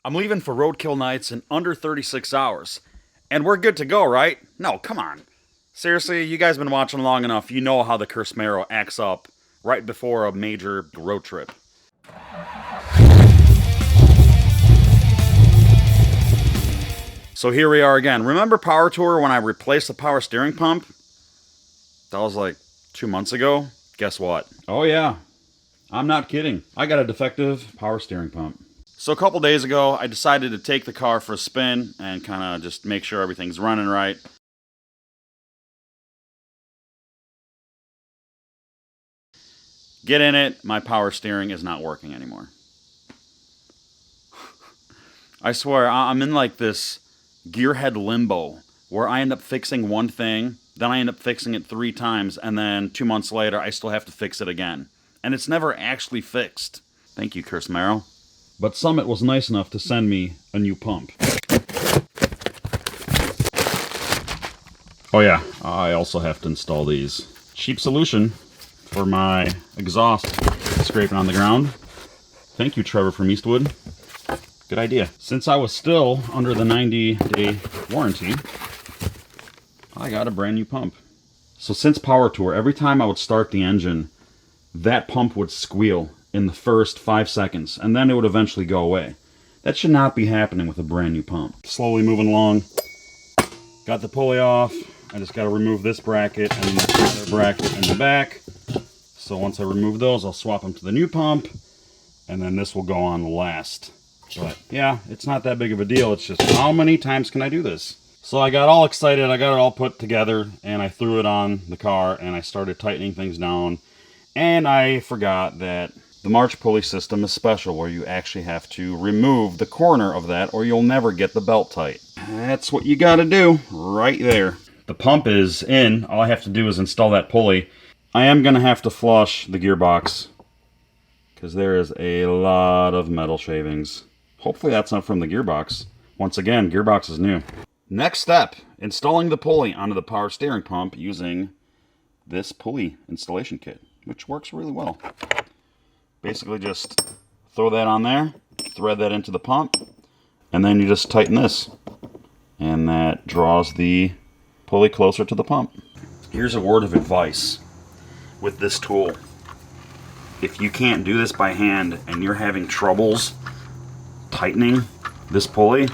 I'm leaving for Roadkill Nights in under 36 hours. And we're good to go, right? No, come on. Seriously, you guys been watching long enough. You know how the Cursemaro acts up right before a major road trip. So here we are again. Remember Power Tour when I replaced the power steering pump? That was like 2 months ago. Guess what? Oh yeah, I'm not kidding. I got a defective power steering pump. So a couple days ago, I decided to take the car for a spin and kind of just make sure everything's running right. Get in it, my power steering is not working anymore. I swear, I'm in like this gearhead limbo where I end up fixing one thing, then I end up fixing it 3 times, and then 2 months later, I still have to fix it again. And it's never actually fixed. Thank you, Cursemaro. But Summit was nice enough to send me a new pump. Oh yeah, I also have to install these. Cheap solution for my exhaust scraping on the ground. Thank you, Trevor from Eastwood. Good idea. Since I was still under the 90-day warranty, I got a brand new pump. So since Power Tour, every time I would start the engine, that pump would squeal in the first 5 seconds, and then it would eventually go away. That should not be happening with a brand new pump. Slowly moving along. Got the pulley off. I just got to remove this bracket and the other bracket in the back. So once I remove those, I'll swap them to the new pump, and then this will go on last. But yeah, it's not that big of a deal. It's just how many times can I do this? So I got all excited. I got it all put together, and I threw it on the car, and I started tightening things down. And I forgot that the March pulley system is special, where you actually have to remove the corner of that or you'll never get the belt tight. That's what you gotta do right there. The pump is in. All I have to do is install that pulley. I am gonna have to flush the gearbox because there is a lot of metal shavings. Hopefully that's not from the gearbox. Once again, gearbox is new. Next step, installing the pulley onto the power steering pump using this pulley installation kit, which works really well. Basically just throw that on there, thread that into the pump, and then you just tighten this. And that draws the pulley closer to the pump. Here's a word of advice with this tool. If you can't do this by hand and you're having troubles tightening this pulley,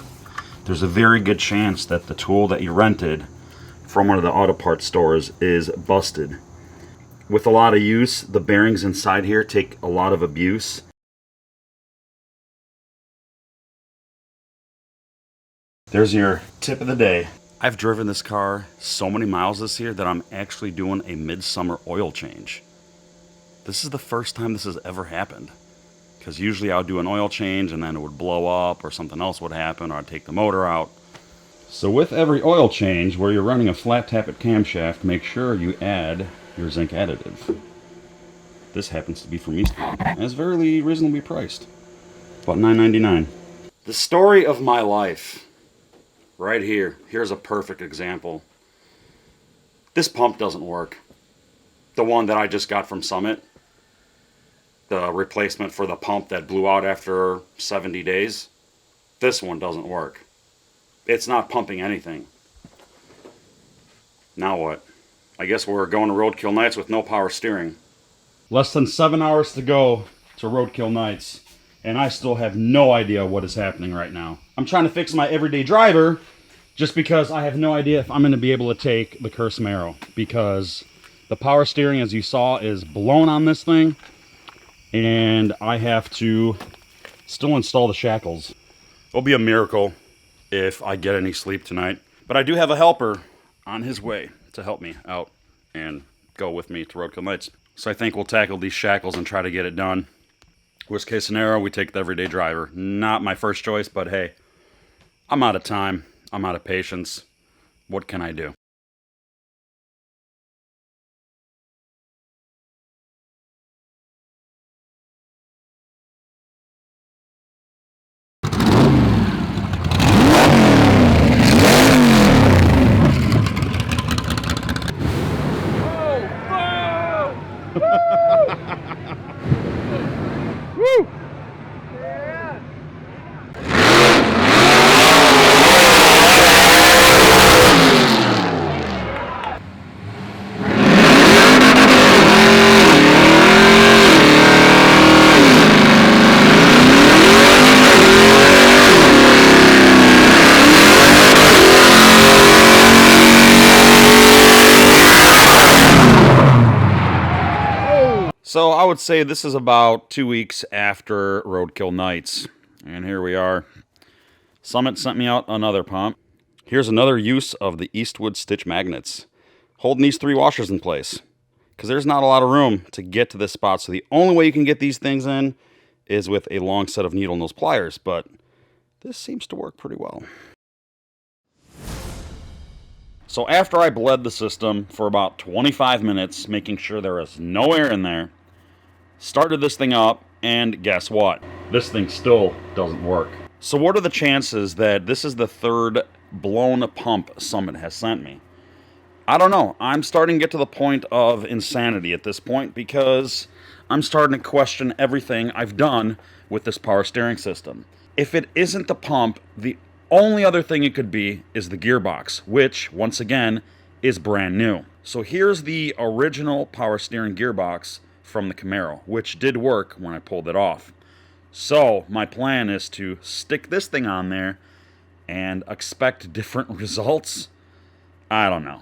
there's a very good chance that the tool that you rented from one of the auto parts stores is busted. With a lot of use, the bearings inside here take a lot of abuse. There's your tip of the day. I've driven this car so many miles this year that I'm actually doing a midsummer oil change. This is the first time this has ever happened. Because usually I would do an oil change and then it would blow up or something else would happen or I'd take the motor out. So with every oil change where you're running a flat tappet camshaft, make sure you add your zinc additive. This happens to be from Eastwood and it's very reasonably priced. About $9.99. The story of my life. Right here. Here's a perfect example. This pump doesn't work. The one that I just got from Summit. The replacement for the pump that blew out after 70 days. This one doesn't work. It's not pumping anything. Now what? I guess we're going to Roadkill Nights with no power steering. Less than 7 hours to go to Roadkill Nights, and I still have no idea what is happening right now. I'm trying to fix my everyday driver just because I have no idea if I'm going to be able to take the Cursemaro, because the power steering, as you saw, is blown on this thing, and I have to still install the shackles. It'll be a miracle if I get any sleep tonight, but I do have a helper on his way to help me out and go with me to Roadkill Nights. So I think we'll tackle these shackles and try to get it done. Worst case scenario, we take the everyday driver. Not my first choice, but hey, I'm out of time. I'm out of patience. What can I do? Woo! Yeah. So I would say this is about 2 weeks after Roadkill Nights. And here we are. Summit sent me out another pump. Here's another use of the Eastwood stitch magnets, holding these 3 washers in place, because there's not a lot of room to get to this spot. So the only way you can get these things in is with a long set of needle nose pliers, but this seems to work pretty well. So after I bled the system for about 25 minutes, making sure there is no air in there, started this thing up, and guess what? This thing still doesn't work. So what are the chances that this is the 3rd blown pump Summit has sent me? I don't know. I'm starting to get to the point of insanity at this point, because I'm starting to question everything I've done with this power steering system. If it isn't the pump, the only other thing it could be is the gearbox, which, once again, is brand new. So here's the original power steering gearbox from the Camaro, which did work when I pulled it off. So my plan is to stick this thing on there and expect different results. I don't know.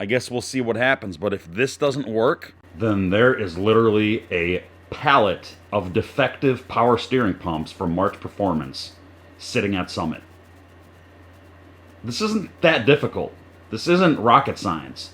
I guess we'll see what happens, but if this doesn't work, then there is literally a pallet of defective power steering pumps from March Performance sitting at Summit. This isn't that difficult. This isn't rocket science.